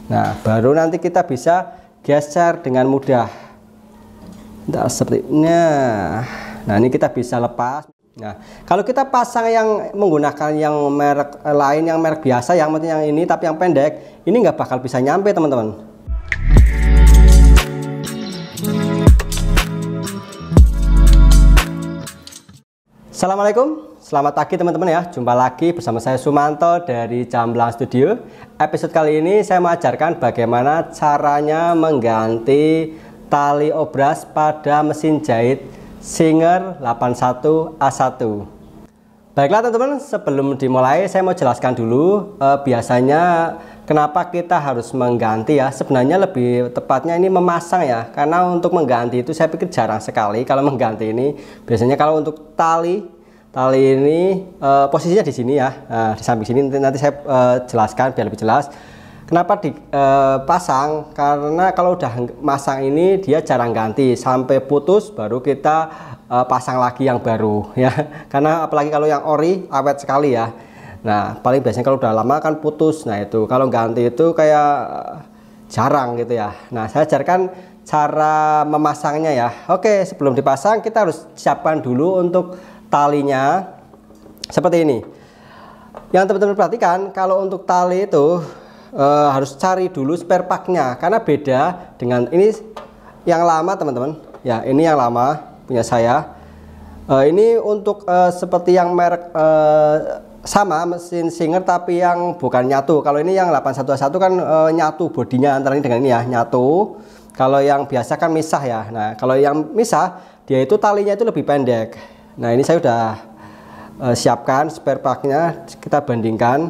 Nah, baru nanti kita bisa geser dengan mudah. Nah, sepertinya. Nah, ini kita bisa lepas. Nah, kalau kita pasang yang menggunakan yang merek lain, yang merek biasa, yang penting yang ini tapi yang pendek, ini nggak bakal bisa nyampe teman-teman. Assalamualaikum, selamat pagi teman-teman ya. Jumpa lagi bersama saya Sumanto dari Jamblang Studio. Episode kali ini saya mengajarkan bagaimana caranya mengganti tali obras pada mesin jahit Singer 81A1. Baiklah teman-teman, sebelum dimulai saya mau jelaskan dulu biasanya kenapa kita harus mengganti ya. Sebenarnya lebih tepatnya ini memasang ya, karena untuk mengganti itu saya pikir jarang sekali kalau mengganti ini. Biasanya kalau untuk tali ini posisinya di sini ya, di samping sini. Nanti saya jelaskan biar lebih jelas kenapa dipasang. Karena kalau udah masang ini dia jarang ganti, sampai putus baru kita pasang lagi yang baru ya. Karena apalagi kalau yang ori awet sekali ya. Nah, paling biasanya kalau udah lama kan putus. Nah, itu kalau ganti itu kayak jarang gitu ya. Nah, saya ajarkan cara memasangnya ya. Oke, sebelum dipasang kita harus siapkan dulu untuk talinya seperti ini. Yang teman-teman perhatikan, kalau untuk tali itu harus cari dulu spare partnya, karena beda dengan ini yang lama teman-teman ya. Ini yang lama punya saya. Ini untuk seperti yang merek sama mesin Singer tapi yang bukan nyatu. Kalau ini yang 81A1 kan nyatu bodinya antara ini dengan ini ya, nyatu. Kalau yang biasa kan misah ya. Nah, kalau yang misah dia itu talinya itu lebih pendek. Nah, ini saya udah siapkan spare partnya, kita bandingkan.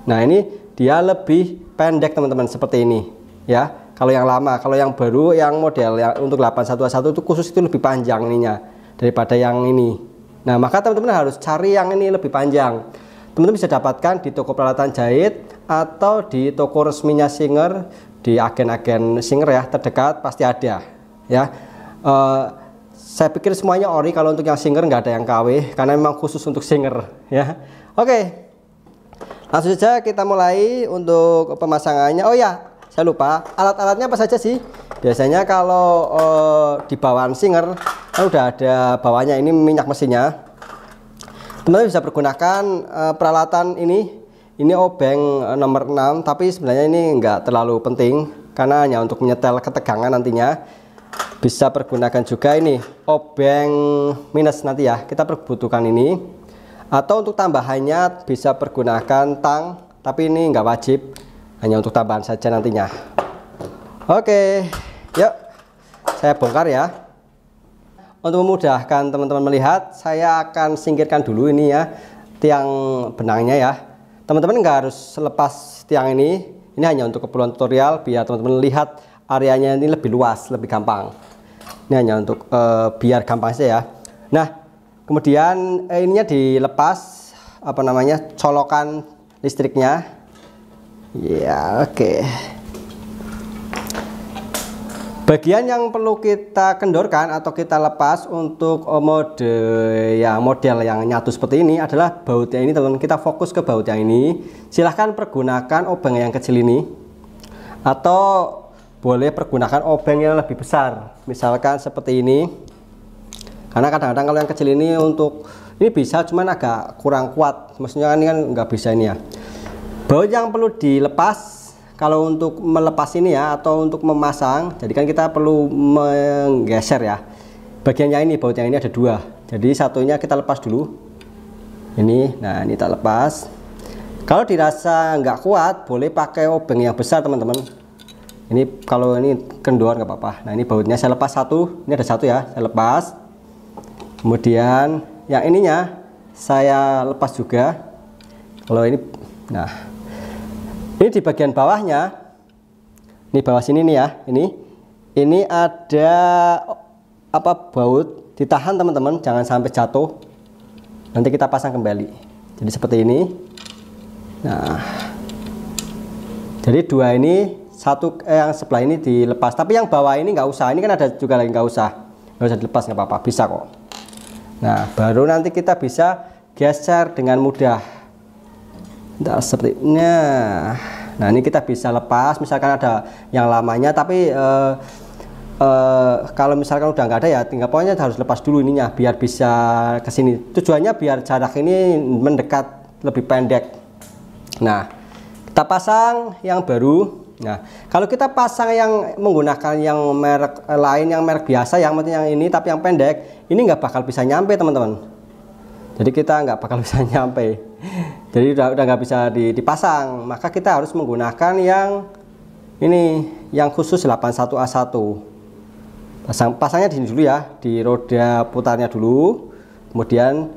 Nah, ini dia lebih pendek teman-teman, seperti ini ya. Kalau yang lama, kalau yang baru yang model yang untuk 81A1 itu khusus itu lebih panjang ininya daripada yang ini. Nah, maka teman-teman harus cari yang ini lebih panjang. Teman-teman bisa dapatkan di toko peralatan jahit atau di toko resminya Singer, di agen-agen Singer ya terdekat pasti ada ya. Saya pikir semuanya ori, kalau untuk yang Singer nggak ada yang KW karena memang khusus untuk Singer ya. Oke, langsung saja kita mulai untuk pemasangannya. Oh ya, saya lupa, alat-alatnya apa saja sih? Biasanya kalau di bawaan Singer kan udah ada bawahnya ini minyak mesinnya. Teman-teman bisa pergunakan peralatan ini obeng nomor 6, tapi sebenarnya ini enggak terlalu penting karena hanya untuk menyetel ketegangan nantinya. Bisa pergunakan juga ini obeng minus nanti ya, kita perbutuhkan ini. Atau untuk tambahannya bisa pergunakan tang, tapi ini enggak wajib, hanya untuk tambahan saja nantinya. Oke, yuk saya bongkar ya. Untuk memudahkan teman-teman melihat, saya akan singkirkan dulu ini ya tiang benangnya ya. Teman-teman nggak harus lepas tiang ini hanya untuk keperluan tutorial biar teman-teman lihat areanya ini lebih luas, lebih gampang. Ini hanya untuk biar gampang saja ya. Nah, kemudian ininya dilepas colokan listriknya ya. Oke, bagian yang perlu kita kendorkan atau kita lepas untuk model yang nyatu seperti ini adalah bautnya ini teman-teman. Kita fokus ke baut yang ini. Silahkan pergunakan obeng yang kecil ini atau boleh pergunakan obeng yang lebih besar, misalkan seperti ini. Karena kadang-kadang kalau yang kecil ini untuk ini bisa, cuman agak kurang kuat, maksudnya ini kan nggak bisa ini ya. Baut yang perlu dilepas kalau untuk melepas ini ya, atau untuk memasang, jadi kan kita perlu menggeser ya bagiannya ini. Baut yang ini ada dua, jadi satunya kita lepas dulu ini. Nah, ini tak lepas. Kalau dirasa nggak kuat boleh pakai obeng yang besar teman-teman. Ini kalau ini kendor nggak apa-apa. Nah, ini bautnya saya lepas satu, ini ada satu ya, saya lepas. Kemudian yang ininya saya lepas juga. Kalau ini, nah ini di bagian bawahnya, ini bawah sini nih ya, ini ada baut, ditahan teman-teman, jangan sampai jatuh. Nanti kita pasang kembali. Jadi seperti ini. Nah, jadi dua ini, satu yang sebelah ini dilepas, tapi yang bawah ini nggak usah. Ini kan ada juga lagi, nggak usah dilepas, nggak apa-apa, bisa kok. Nah, baru nanti kita bisa geser dengan mudah. Nah, sepertinya. Nah, ini kita bisa lepas, misalkan ada yang lamanya, tapi kalau misalkan udah nggak ada ya tinggal pokoknya harus lepas dulu ininya biar bisa ke sini. Tujuannya biar jarak ini mendekat lebih pendek. Nah, kita pasang yang baru. Nah, kalau kita pasang yang menggunakan yang merek lain, yang merek biasa, yang penting yang ini tapi yang pendek, ini nggak bakal bisa nyampe teman-teman. Jadi kita nggak bakal bisa nyampe. Jadi udah nggak bisa dipasang. Maka kita harus menggunakan yang ini, yang khusus 81A1. Pasangnya di sini dulu ya, di roda putarnya dulu. Kemudian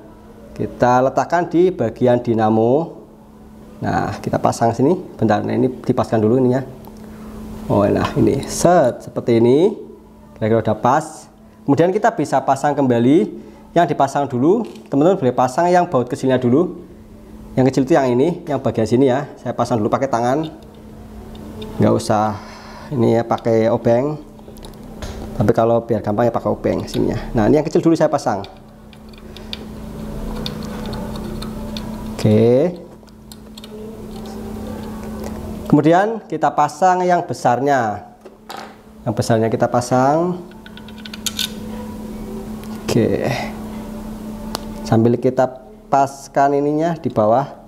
kita letakkan di bagian dinamo. Nah, kita pasang sini. Bentar, nah ini dipaskan dulu ini ya. Oh, nah ini seperti ini. Kira-kira udah pas. Kemudian kita bisa pasang kembali. Yang dipasang dulu, teman-teman boleh pasang yang baut kecilnya dulu. Yang kecil itu yang ini, yang bagian sini ya. Saya pasang dulu pakai tangan. Nggak usah ini ya pakai obeng. Tapi kalau biar gampang ya pakai obeng sininya. Nah, ini yang kecil dulu saya pasang. Oke. Kemudian kita pasang yang besarnya. Yang besarnya kita pasang. Oke. Sambil kita paskan ininya di bawah.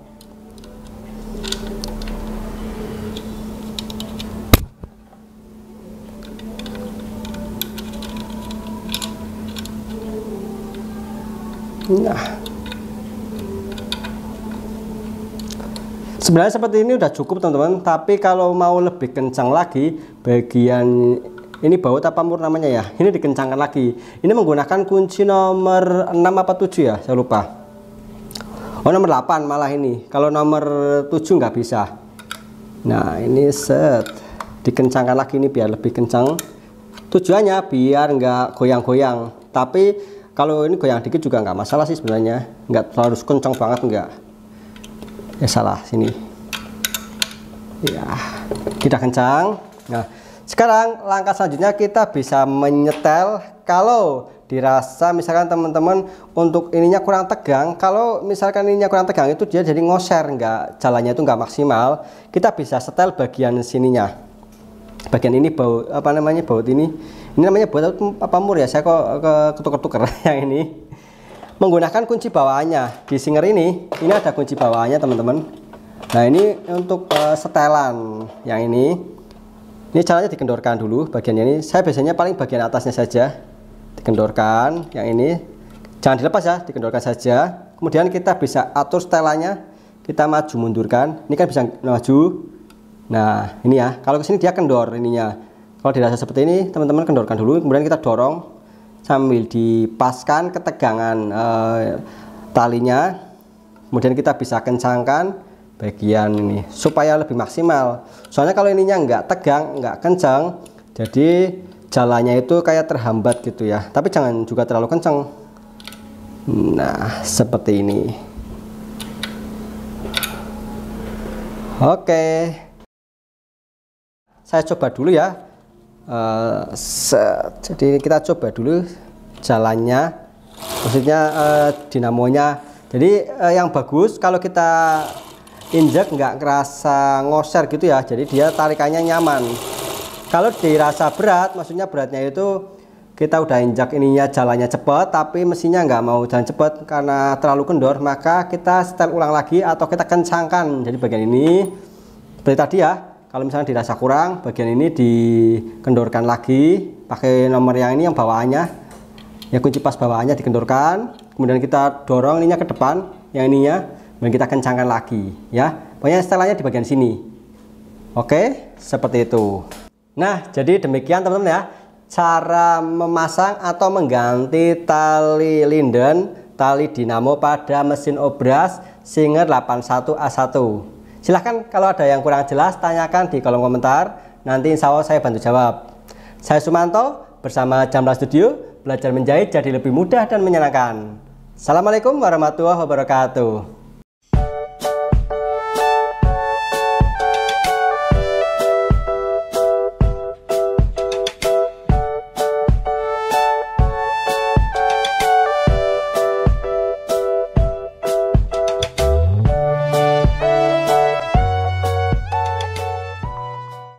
Nah, sebenarnya seperti ini udah cukup teman-teman, tapi kalau mau lebih kencang lagi bagian ini baut apa mur namanya ya, ini dikencangkan lagi. Ini menggunakan kunci nomor 6 apa 7 ya, saya lupa. Oh, nomor 8 malah ini. Kalau nomor 7 nggak bisa. Nah, ini dikencangkan lagi ini biar lebih kencang. Tujuannya biar nggak goyang-goyang. Tapi kalau ini goyang dikit juga nggak masalah sih sebenarnya. Nggak terlalu kencang banget nggak. Ya salah sini. Ya, tidak kencang. Nah, sekarang langkah selanjutnya kita bisa menyetel. Kalau dirasa misalkan teman-teman untuk ininya kurang tegang, kalau misalkan ininya kurang tegang itu dia jadi ngoser, nggak jalannya itu nggak maksimal, kita bisa setel bagian sininya. Bagian ini baut apa namanya, baut ini namanya baut apa mur ya, saya kok ketuker-tuker yang ini. Menggunakan kunci bawaannya di singer ini ada kunci bawaannya teman-teman. Nah, ini untuk setelan yang ini. Ini caranya dikendorkan dulu bagiannya ini. Saya biasanya paling bagian atasnya saja dikendorkan. Yang ini jangan dilepas ya, dikendorkan saja. Kemudian kita bisa atur setelannya. Kita maju mundurkan. Ini kan bisa maju. Nah, ini ya. Kalau kesini dia kendor ininya. Kalau dirasa seperti ini, teman-teman kendorkan dulu. Kemudian kita dorong sambil dipaskan ketegangan talinya. Kemudian kita bisa kencangkan bagian ini supaya lebih maksimal. Soalnya kalau ininya nggak tegang, nggak kencang, jadi jalannya itu kayak terhambat gitu ya. Tapi jangan juga terlalu kencang. Nah, seperti ini. Oke, saya coba dulu ya. Jadi kita coba dulu jalannya, maksudnya dinamonya. Jadi yang bagus kalau kita injek nggak kerasa ngoser gitu ya, jadi dia tarikannya nyaman. Kalau dirasa berat, maksudnya beratnya itu kita udah injak ininya jalannya cepat tapi mesinnya nggak mau jalan cepat karena terlalu kendor, maka kita setel ulang lagi atau kita kencangkan. Jadi bagian ini seperti tadi ya, kalau misalnya dirasa kurang, bagian ini dikendorkan lagi pakai nomor yang ini, yang bawaannya ya, kunci pas bawaannya dikendorkan, kemudian kita dorong ininya ke depan yang ininya, dan kita kencangkan lagi ya. Pokoknya setelannya di bagian sini. Oke, seperti itu. Nah, jadi demikian teman-teman ya, cara memasang atau mengganti tali linden, tali dinamo pada mesin obras Singer 81A1. Silahkan kalau ada yang kurang jelas tanyakan di kolom komentar, nanti insya Allah saya bantu jawab. Saya Sumanto bersama Jamblang Studio, belajar menjahit jadi lebih mudah dan menyenangkan. Assalamualaikum warahmatullahi wabarakatuh.